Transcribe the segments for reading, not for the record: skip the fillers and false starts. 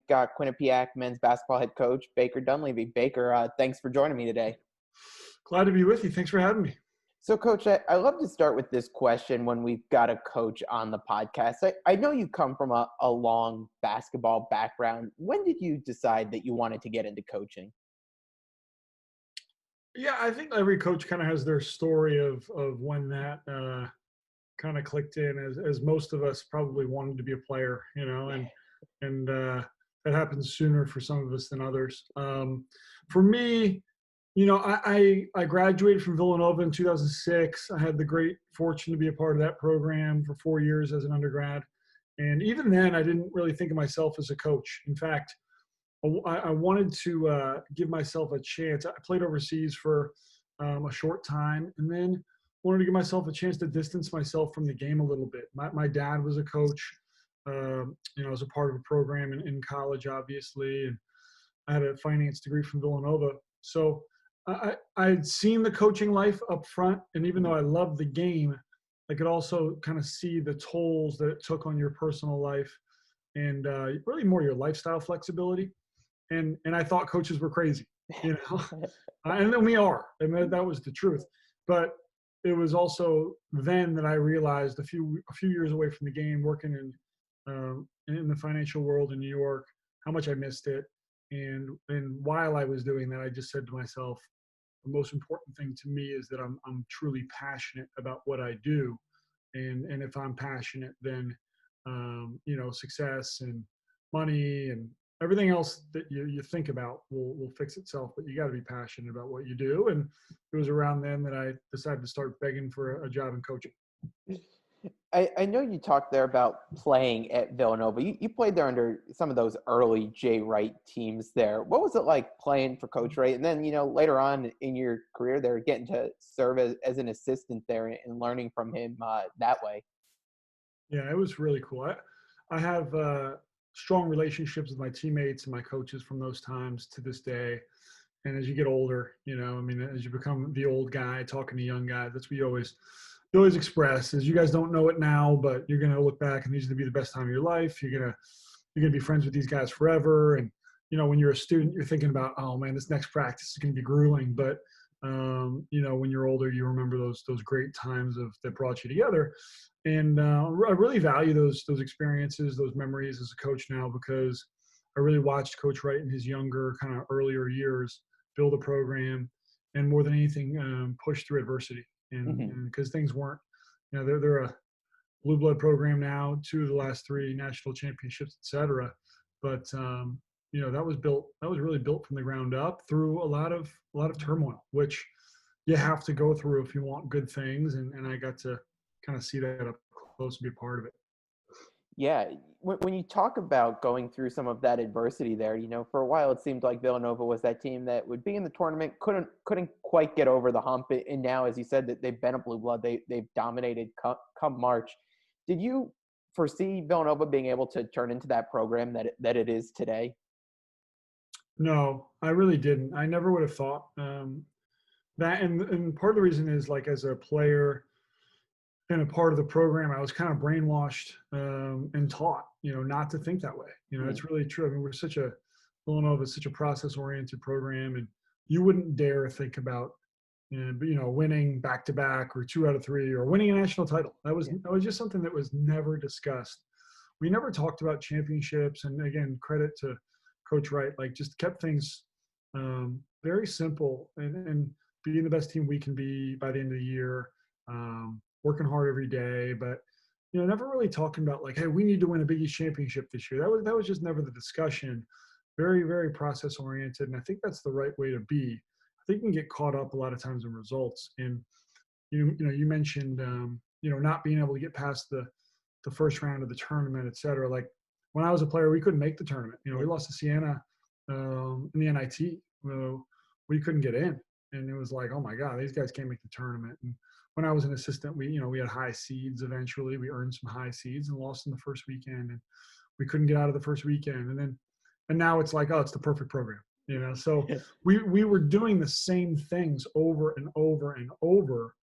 got Quinnipiac men's basketball head coach Baker Dunleavy. Baker, thanks for joining me today. Glad to be with you. Thanks for having me. So, Coach, I love to start with this question when we've got a coach on the podcast. I know you come from a long basketball background. When did you decide that you wanted to get into coaching? Yeah, I think every coach kind of has their story of when that kind of clicked in. As most of us probably wanted to be a player, and that happens sooner for some of us than others. For me, I graduated from Villanova in 2006. I had the great fortune to be a part of that program for 4 years as an undergrad. And even then, I didn't really think of myself as a coach. In fact, I wanted to give myself a chance. I played overseas for a short time, and then wanted to give myself a chance to distance myself from the game a little bit. My dad was a coach, as a part of a program in college, obviously, and I had a finance degree from Villanova. So I'd seen the coaching life up front, and even though I loved the game, I could also kind of see the tolls that it took on your personal life and really more your lifestyle flexibility. And I thought coaches were crazy, and then we are, and that was the truth. But it was also then that I realized a few years away from the game, working in the financial world in New York, how much I missed it. And while I was doing that, I just said to myself, the most important thing to me is that I'm truly passionate about what I do, and if I'm passionate, then success and money and everything else that you think about will fix itself. But you got to be passionate about what you do. And it was around then that I decided to start begging for a job in coaching. I know you talked there about playing at Villanova. You played there under some of those early Jay Wright teams there. What was it like playing for Coach Wright? And then, later on in your career there, getting to serve as an assistant there and learning from him that way. Yeah, it was really cool. I have strong relationships with my teammates and my coaches from those times to this day. And as you get older, as you become the old guy talking to young guys, that's what you always express is you guys don't know it now, but you're going to look back and these are going to be the best time of your life. You're going to be friends with these guys forever. And, when you're a student, you're thinking about, oh man, this next practice is going to be grueling. But, when you're older, you remember those great times that brought you together. And I really value those experiences, those memories as a coach now, because I really watched Coach Wright in his younger, kind of earlier years build a program, and more than anything, push through adversity. And because things weren't, they're a blue blood program now, 2 of the last 3 national championships, et cetera. But that was really built from the ground up through a lot of turmoil, which you have to go through if you want good things. And I got to kind of see that up close and be a part of it. Yeah. When you talk about going through some of that adversity there, for a while it seemed like Villanova was that team that would be in the tournament, couldn't quite get over the hump. And now, as you said, that they've been a blue blood, they've dominated come March. Did you foresee Villanova being able to turn into that program that it is today? No, I really didn't. I never would have thought that. And part of the reason is, like, as a player and a part of the program, I was kind of brainwashed and taught, not to think that way. It's really true. I mean, Villanova is such a process-oriented program, and you wouldn't dare think about, winning back-to-back or 2 out of 3 or winning a national title. That was just something that was never discussed. We never talked about championships. And again, credit to Coach Wright, like, just kept things very simple and being the best team we can be by the end of the year. Working hard every day, but never really talking about, like, hey, we need to win a Big East championship this year. That was just never the discussion. Very, very process oriented, and I think that's the right way to be. I think you can get caught up a lot of times in results. And you mentioned not being able to get past the first round of the tournament, et cetera. Like, when I was a player, we couldn't make the tournament. We lost to Siena in the NIT. We couldn't get in, and it was like, oh my God, these guys can't make the tournament. And when I was an assistant, we had high seeds eventually. We earned some high seeds and lost in the first weekend, and we couldn't get out of the first weekend. And now it's like, oh, it's the perfect program, So we were doing the same things over and over and over,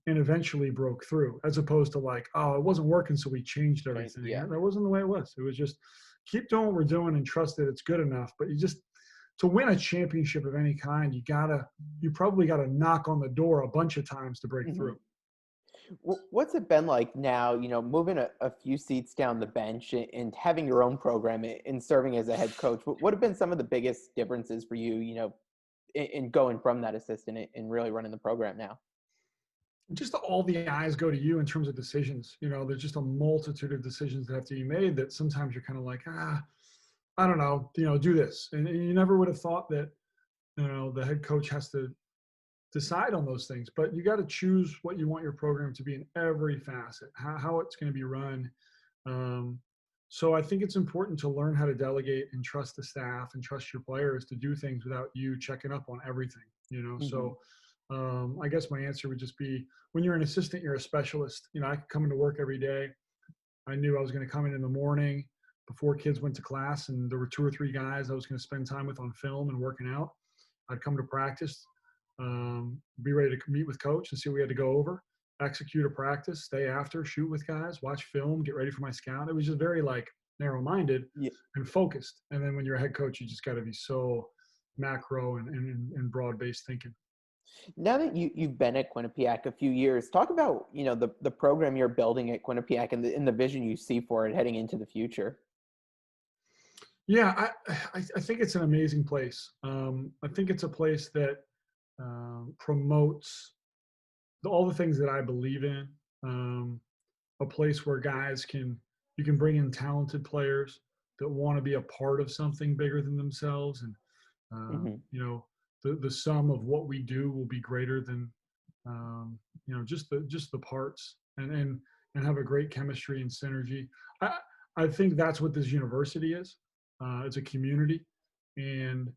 and eventually broke through, as opposed to, like, oh, it wasn't working, so we changed everything. Yeah. That wasn't the way it was. It was just keep doing what we're doing and trust that it's good enough. But to win a championship of any kind, you probably got to knock on the door a bunch of times to break Mhm. through. What's it been like now, moving a few seats down the bench and having your own program and serving as a head coach? What have been some of the biggest differences for you, in going from that assistant and really running the program now? Just all the eyes go to you in terms of decisions. There's just a multitude of decisions that have to be made that sometimes you're kind of like, I don't know, do this. And you never would have thought that, the head coach has to decide on those things, but you got to choose what you want your program to be in every facet, how it's going to be run. Um, so I think it's important to learn how to delegate and trust the staff and trust your players to do things without you checking up on everything. Mhm. So I guess my answer would just be, when you're an assistant, you're a specialist. I could come into work every day. I knew I was going to come in the morning before kids went to class, and there were 2 or 3 guys I was going to spend time with on film and working out. I'd come to practice, be ready to meet with coach and see what we had to go over, execute a practice, stay after, shoot with guys, watch film, get ready for my scout. It was just very like narrow-minded Yeah. and focused. And then when you're a head coach, you just got to be so macro and broad-based thinking. Now that you've been at Quinnipiac a few years, talk about, the program you're building at Quinnipiac and the vision you see for it heading into the future. Yeah, I think it's an amazing place. I think it's a place that promotes all the things that I believe in. Um, a place where you can bring in talented players that want to be a part of something bigger than themselves, and Mhm. the sum of what we do will be greater than just the parts, and have a great chemistry and synergy. I I think that's what this university is. It's a community, and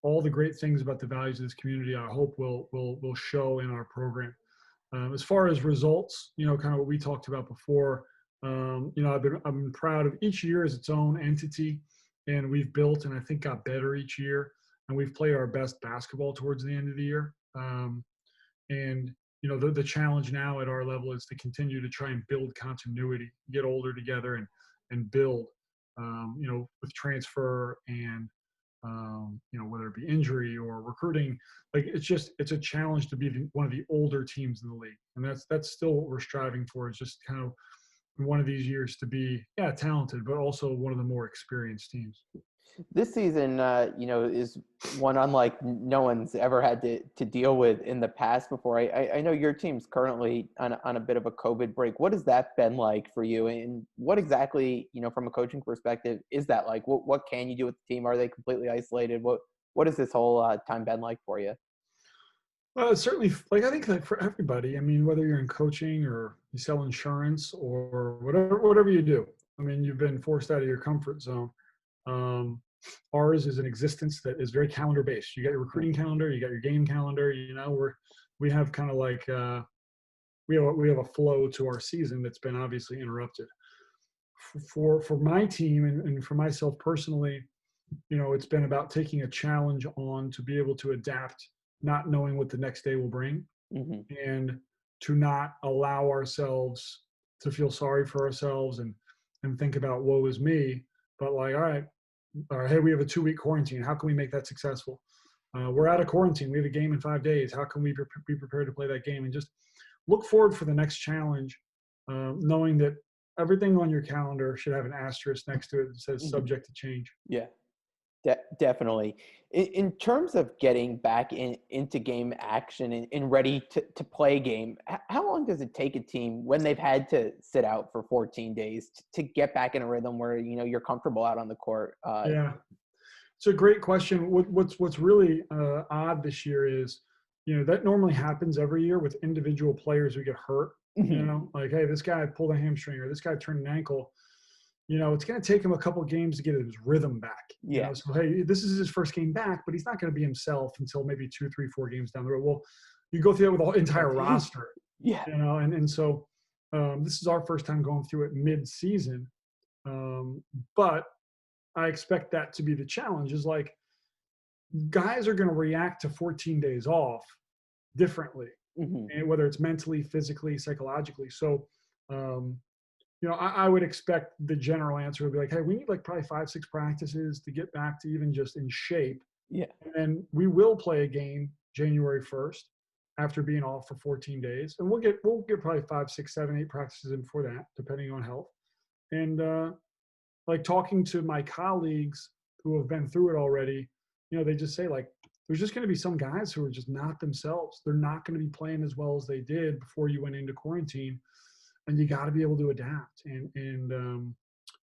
all the great things about the values of this community, I hope will show in our program. As far as results, kind of what we talked about before, I'm proud of each year as its own entity, and we've built and I think got better each year, and we've played our best basketball towards the end of the year. And the challenge now at our level is to continue to try and build continuity, get older together, and build, with transfer and whether it be injury or recruiting. Like it's a challenge to be one of the older teams in the league, and that's still what we're striving for. Is just kind of one of these years to be talented, but also one of the more experienced teams. This season, is one unlike no one's ever had to deal with in the past before. I know your team's currently on a bit of a COVID break. What has that been like for you? And what exactly, from a coaching perspective, is that like? What can you do with the team? Are they completely isolated? What has this whole time been like for you? Well, it's certainly, like, I think that for everybody, I mean, whether you're in coaching or you sell insurance or whatever you do, I mean, you've been forced out of your comfort zone. Um, Ours is an existence that is very calendar based. You got your recruiting calendar, you got your game calendar. We have kind of like we have a flow to our season that's been obviously interrupted. For my team and for myself personally, it's been about taking a challenge on to be able to adapt, not knowing what the next day will bring, Hmm. and to not allow ourselves to feel sorry for ourselves and think about woe is me, but like, all right, hey, we have a 2-week quarantine. How can we make that successful? We're out of quarantine. We have a game in 5 days. How can we be prepared to play that game? And just look forward for the next challenge, knowing that everything on your calendar should have an asterisk next to it that says Hmm. subject to change. Yeah. Definitely. In terms of getting back into game action and ready to play a game, how long does it take a team when they've had to sit out for 14 days to get back in a rhythm where, you're comfortable out on the court? Yeah, it's a great question. What's really odd this year is, that normally happens every year with individual players who get hurt. Mhm. Like, hey, this guy pulled a hamstring or this guy turned an ankle. It's going to take him a couple of games to get his rhythm back. Yeah. So hey, this is his first game back, but he's not going to be himself until maybe 2, 3, 4 games down the road. Well, you go through that with the whole entire roster, Yeah. and so this is our first time going through it mid-season, but I expect that to be the challenge. Is like, guys are going to react to 14 days off differently, Hmm. and whether it's mentally, physically, psychologically. So um, I would expect the general answer would be like, hey, we need like probably 5, 6 practices to get back to even just in shape. Yeah. And then we will play a game January 1st after being off for 14 days. And we'll get probably 5, 6, 7, 8 practices in before that, depending on health. And like talking to my colleagues who have been through it already, they just say like, there's just going to be some guys who are just not themselves. They're not going to be playing as well as they did before you went into quarantine, and you got to be able to adapt. And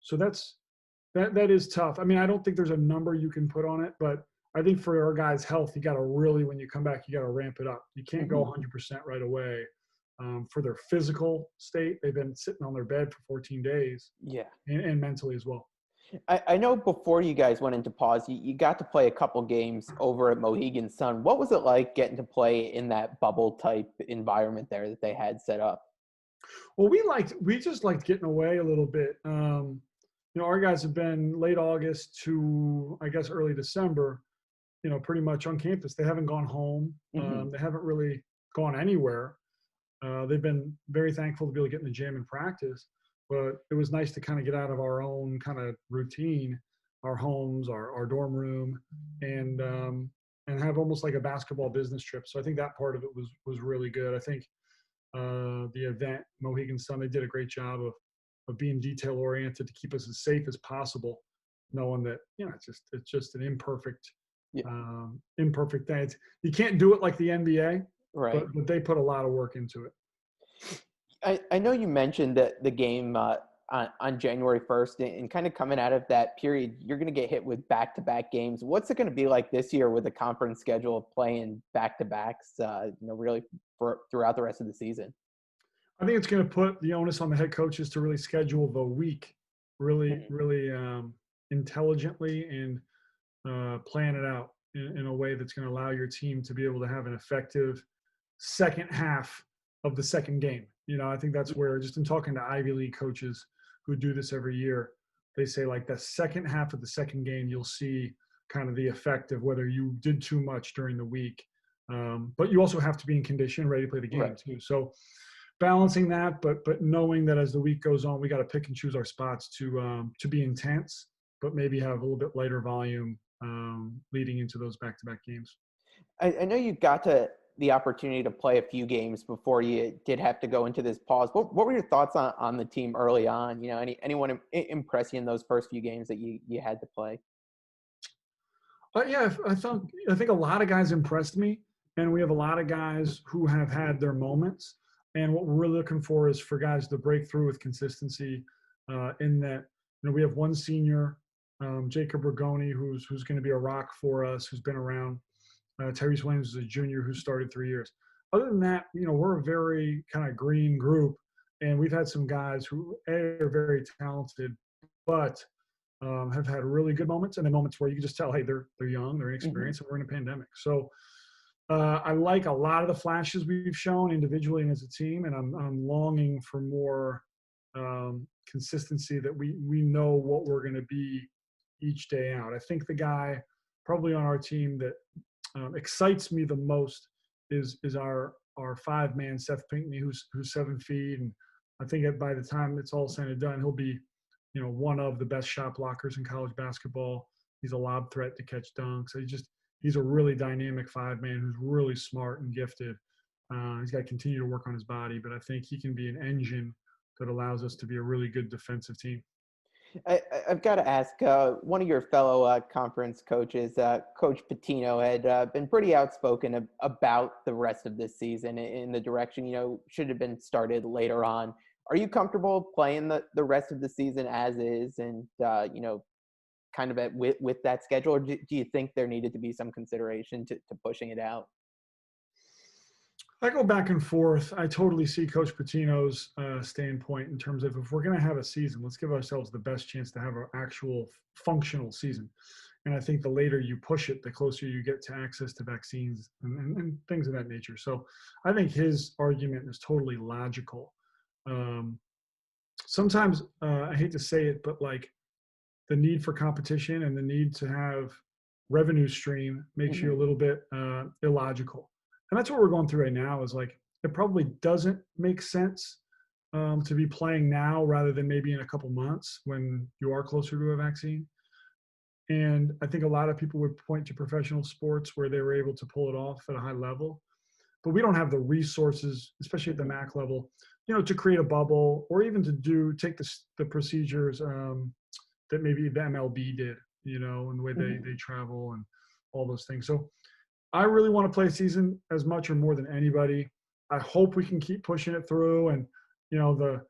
so that is tough. I mean, I don't think there's a number you can put on it, but I think for our guys' health, you got to really, when you come back, you got to ramp it up. You can't go 100% right away. For their physical state, they've been sitting on their bed for 14 days. Yeah. And mentally as well. I know before you guys went into pause, you got to play a couple games over at Mohegan Sun. What was it like getting to play in that bubble type environment there that they had set up? Well, we just liked getting away a little bit. Our guys have been late August to, I guess, early December, pretty much on campus. They haven't gone home. They haven't really gone anywhere. They've been very thankful to be able to get in the gym and practice, but it was nice to kind of get out of our own kind of routine, our homes, our dorm room, and have almost like a basketball business trip. So I think that part of it was really good. I think the event, Mohegan Sun, they did a great job of being detail oriented to keep us as safe as possible, knowing that it's just an imperfect thing. You can't do it like the NBA, right? But they put a lot of work into it. I know you mentioned that the game on January 1st, and kind of coming out of that period, you're going to get hit with back-to-back games. What's it going to be like this year with a conference schedule of playing back-to-backs, really throughout the rest of the season? I think it's going to put the onus on the head coaches to really schedule the week really intelligently and plan it out in a way that's going to allow your team to be able to have an effective second half of the second game. I think that's where, just in talking to Ivy League coaches who do this every year, they say like the second half of the second game, you'll see kind of the effect of whether you did too much during the week. But you also have to be in condition, ready to play the game too. So balancing that, but knowing that as the week goes on, we got to pick and choose our spots to be intense, but maybe have a little bit lighter volume leading into those back-to-back games. I know you got the opportunity to play a few games before you did have to go into this pause. What were your thoughts on the team early on? Anyone impress you in those first few games that you had to play? Yeah, I think a lot of guys impressed me, and we have a lot of guys who have had their moments. And what we're really looking for is for guys to break through with consistency. In that, we have one senior, Jacob Rigoni, who's going to be a rock for us, who's been around. Tyrese Williams is a junior who started 3 years. Other than that, we're a very kind of green group, and we've had some guys who are very talented, but have had really good moments, and then moments where you can just tell, hey, they're young, they're inexperienced, and we're in a pandemic. So I like a lot of the flashes we've shown individually and as a team, and I'm longing for more consistency, that we know what we're going to be each day out. I think the guy probably on our team that excites me the most is our 5-man Seth Pinckney, who's 7 feet, and I think that by the time it's all said and done, he'll be one of the best shot blockers in college basketball. He's a lob threat to catch dunks. So he's a really dynamic 5-man who's really smart and gifted. He's got to continue to work on his body, but I think he can be an engine that allows us to be a really good defensive team. I've got to ask, one of your fellow conference coaches, Coach Pitino, had been pretty outspoken about the rest of this season in the direction, should have been started later on. Are you comfortable playing the rest of the season as is and, kind of with that schedule? Or do you think there needed to be some consideration to pushing it out? I go back and forth. I totally see Coach Pitino's standpoint in terms of, if we're going to have a season, let's give ourselves the best chance to have an actual functional season. And I think the later you push it, the closer you get to access to vaccines and things of that nature. So I think his argument is totally logical. Sometimes, I hate to say it, but like the need for competition and the need to have revenue stream makes you a little bit illogical. And that's what we're going through right now, is like, it probably doesn't make sense to be playing now rather than maybe in a couple months when you are closer to a vaccine. And I think a lot of people would point to professional sports where they were able to pull it off at a high level. But we don't have the resources, especially at the MAC level, to create a bubble or even to take the procedures that maybe the MLB did, and the way they travel and all those things. So I really want to play a season as much or more than anybody. I hope we can keep pushing it through, and the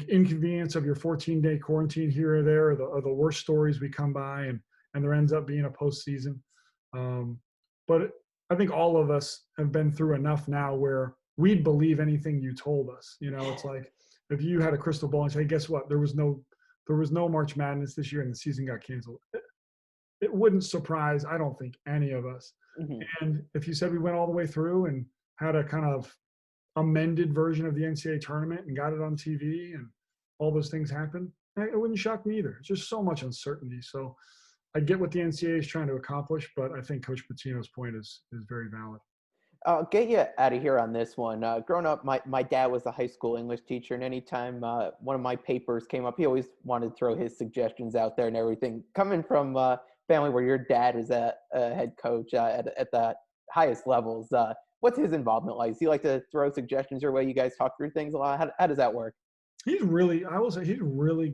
inconvenience of your 14-day quarantine here or there are the worst stories we come by, and there ends up being a postseason. But I think all of us have been through enough now where we'd believe anything you told us. It's like if you had a crystal ball and say, hey, guess what? There was no March Madness this year and the season got canceled. It wouldn't surprise, I don't think, any of us. And if you said we went all the way through and had a kind of amended version of the NCAA tournament and got it on TV and all those things happen, it wouldn't shock me either. It's just so much uncertainty. So I get what the NCAA is trying to accomplish, but I think Coach Pitino's point is very valid. I'll get you out of here on this one. Growing up, my dad was a high school English teacher, and anytime one of my papers came up, he always wanted to throw his suggestions out there and everything. Coming from a family where your dad is a head coach at the highest levels, what's his involvement like? Does he like to throw suggestions your way? You guys talk through things a lot? How does that work? He's really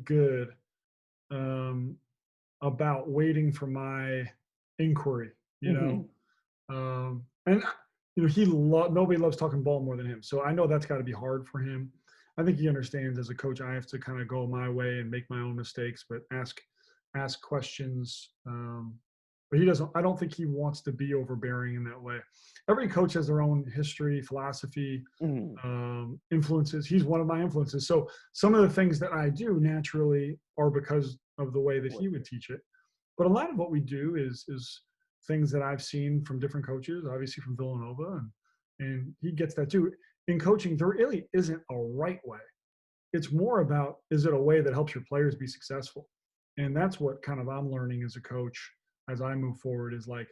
good about waiting for my inquiry, and nobody loves talking ball more than him. So I know that's got to be hard for him. I think he understands as a coach, I have to kind of go my way and make my own mistakes, but ask questions. But he doesn't, I don't think he wants to be overbearing in that way. Every coach has their own history, philosophy, influences. He's one of my influences. So some of the things that I do naturally are because of the way that he would teach it. But a lot of what we do is things that I've seen from different coaches, obviously from Villanova, and he gets that too. In coaching, there really isn't a right way. It's more about, is it a way that helps your players be successful? And that's what kind of I'm learning as a coach as I move forward is like,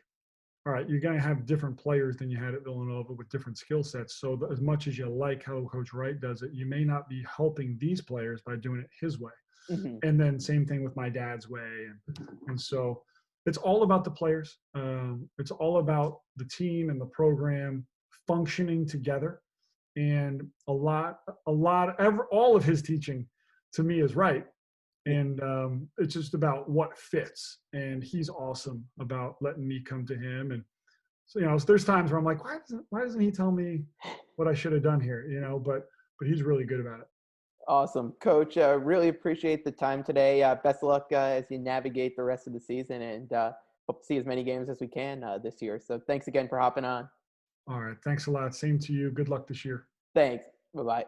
all right, you're going to have different players than you had at Villanova with different skill sets. So as much as you like how Coach Wright does it, you may not be helping these players by doing it his way. And then same thing with my dad's way. And so it's all about the players. It's all about the team and the program functioning together. And all of his teaching to me is right. And it's just about what fits. And he's awesome about letting me come to him. And so, there's times where I'm like, why doesn't he tell me what I should have done here? But he's really good about it. Awesome. Coach, really appreciate the time today. Best of luck as you navigate the rest of the season, and hope to see as many games as we can this year. So thanks again for hopping on. All right. Thanks a lot. Same to you. Good luck this year. Thanks. Bye-bye.